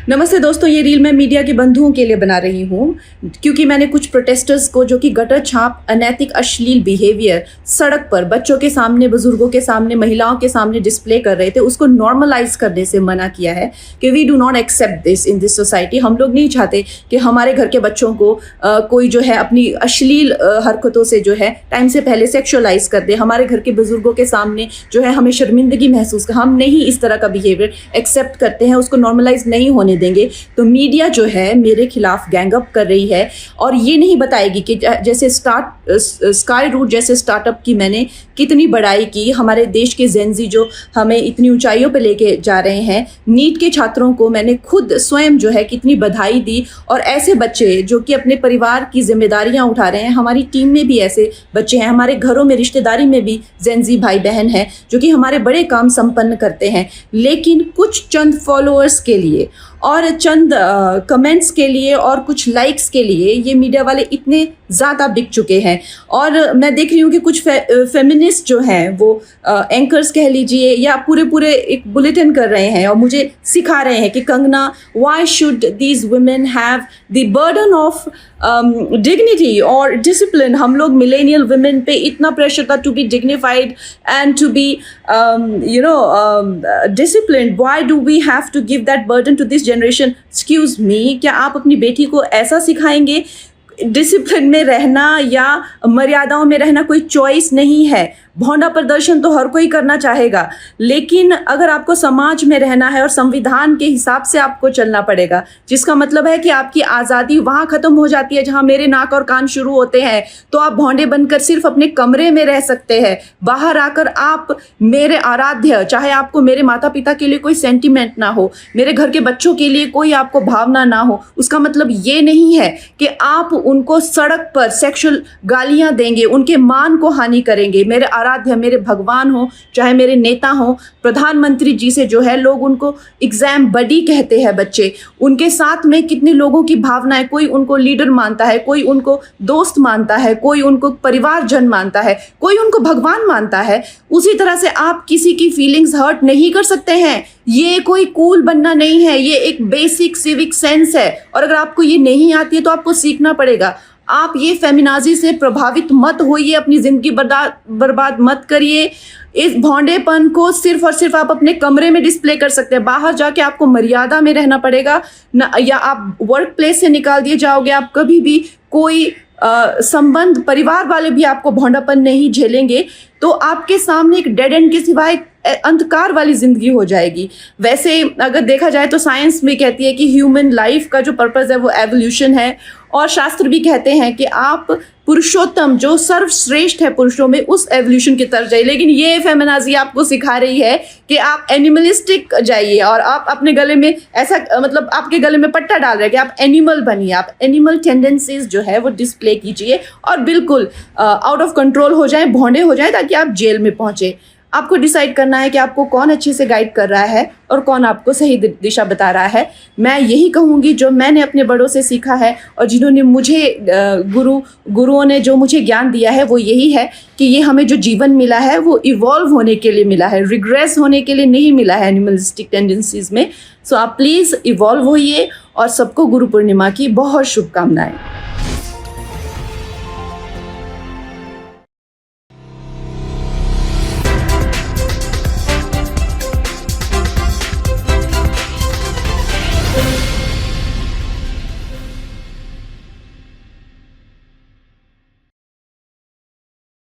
नमस्ते दोस्तों, ये रील मैं मीडिया के बंधुओं के लिए बना रही हूँ क्योंकि मैंने कुछ प्रोटेस्टर्स को जो कि गटर छाप अनैतिक अश्लील बिहेवियर सड़क पर बच्चों के सामने, बुजुर्गों के सामने, महिलाओं के सामने डिस्प्ले कर रहे थे, उसको नॉर्मलाइज करने से मना किया है कि we do not accept this in this society. हम लोग नहीं चाहते कि हमारे घर के बच्चों को कोई जो है अपनी अश्लील हरकतों से जो है टाइम से पहले सेक्सुअलाइज कर दे। हमारे घर के बुजुर्गों के सामने जो है हमें शर्मिंदगी महसूस कर, हम नहीं इस तरह का बिहेवियर एक्सेप्ट करते हैं, उसको नॉर्मलाइज नहीं होने देंगे। तो मीडिया जो है मेरे खिलाफ गैंग अप कर रही है और ये नहीं बताएगी कि जैसे स्काई रूट जैसे स्टार्टअप की मैंने कितनी बड़ाई की, हमारे देश के जेनजी जो हमें इतनी ऊंचाइयों पे लेके जा रहे हैं, नीट के छात्रों को मैंने खुद स्वयं जो है कितनी बधाई दी। और ऐसे बच्चे जो कि अपने परिवार की जिम्मेदारियां उठा रहे हैं, हमारी टीम में भी ऐसे बच्चे हैं, हमारे घरों में रिश्तेदारी में भी जेनजी भाई बहन हैं जो कि हमारे बड़े काम संपन्न करते हैं, लेकिन कुछ चंद फॉलोअर्स के लिए और चंद कमेंट्स के लिए और कुछ लाइक्स के लिए ये मीडिया वाले इतने ज़्यादा बिक चुके हैं। और मैं देख रही हूँ कि कुछ फेमिनिस्ट जो हैं वो एंकर्स कह लीजिए या पूरे एक बुलेटिन कर रहे हैं और मुझे सिखा रहे हैं कि Kangana, why should these women have the burden of dignity और डिसिप्लिन। हम लोग मिलेनियल वुमेन पे इतना प्रेशर था to be dignified and to be disciplined, why do we have to give that burden to this generation. Excuse me, क्या आप अपनी बेटी को ऐसा सिखाएंगे? डिसिप्लिन में रहना या मर्यादाओं में रहना कोई चॉइस नहीं है। भौंडा प्रदर्शन तो हर कोई करना चाहेगा, लेकिन अगर आपको समाज में रहना है और संविधान के हिसाब से आपको चलना पड़ेगा, जिसका मतलब है कि आपकी आज़ादी वहाँ ख़त्म हो जाती है जहाँ मेरे नाक और कान शुरू होते हैं। तो आप भौंडे बनकर सिर्फ अपने कमरे में रह सकते हैं, बाहर आकर आप मेरे आराध्य, चाहे आपको मेरे माता पिता के लिए कोई सेंटिमेंट ना हो, मेरे घर के बच्चों के लिए कोई आपको भावना ना हो, उसका मतलब ये नहीं है कि आप उनको सड़क पर सेक्सुअल गालियाँ देंगे, उनके मान को हानि करेंगे। मेरे आराध्य, मेरे भगवान हो, चाहे मेरे नेता हो, प्रधानमंत्री जी से जो है लोग उनको एग्जाम बडी कहते हैं बच्चे, उनके साथ में कितने लोगों की भावनाएं, कोई उनको लीडर मानता है, कोई उनको दोस्त मानता है, कोई उनको परिवारजन मानता है, कोई उनको भगवान मानता है। उसी तरह से आप किसी की फीलिंग्स हर्ट नहीं कर सकते हैं। ये कोई कूल बनना नहीं है, ये एक बेसिक सिविक सेंस है और अगर आपको ये नहीं आती है तो आपको सीखना पड़ेगा। आप ये फेमिनाजी से प्रभावित मत होइए, अपनी ज़िंदगी बर्बाद मत करिए। इस भौंडेपन को सिर्फ और सिर्फ आप अपने कमरे में डिस्प्ले कर सकते हैं, बाहर जाके आपको मर्यादा में रहना पड़ेगा ना, या आप वर्क प्लेस से निकाल दिए जाओगे। आप कभी भी कोई संबंध, परिवार वाले भी आपको भौंडापन नहीं झेलेंगे, तो आपके सामने एक डेड एंड के सिवाय अंधकार वाली जिंदगी हो जाएगी। वैसे अगर देखा जाए तो साइंस भी कहती है कि ह्यूमन लाइफ का जो पर्पस है वो एवोल्यूशन है, और शास्त्र भी कहते हैं कि आप पुरुषोत्तम जो सर्वश्रेष्ठ है पुरुषों में, उस एवोल्यूशन की तरफ जाइए। लेकिन ये फेमिनाजी आपको सिखा रही है कि आप एनिमलिस्टिक जाइए और आप अपने गले में ऐसा, मतलब आपके गले में पट्टा डाल रहे हैं कि आप एनिमल बनिए, आप एनिमल टेंडेंसीज जो है वो डिस्प्ले कीजिए और बिल्कुल आउट ऑफ कंट्रोल हो जाए, भौंडे हो जाए, ताकि आप जेल में पहुंचे। आपको डिसाइड करना है कि आपको कौन अच्छे से गाइड कर रहा है और कौन आपको सही दिशा बता रहा है। मैं यही कहूँगी जो मैंने अपने बड़ों से सीखा है और जिन्होंने मुझे गुरुओं ने जो मुझे ज्ञान दिया है वो यही है कि ये हमें जो जीवन मिला है वो इवॉल्व होने के लिए मिला है, रिग्रेस होने के लिए नहीं मिला है एनिमलिस्टिक टेंडेंसीज में। सो आप प्लीज़ इवॉल्व होइए और सबको गुरु पूर्णिमा की बहुत शुभकामनाएं।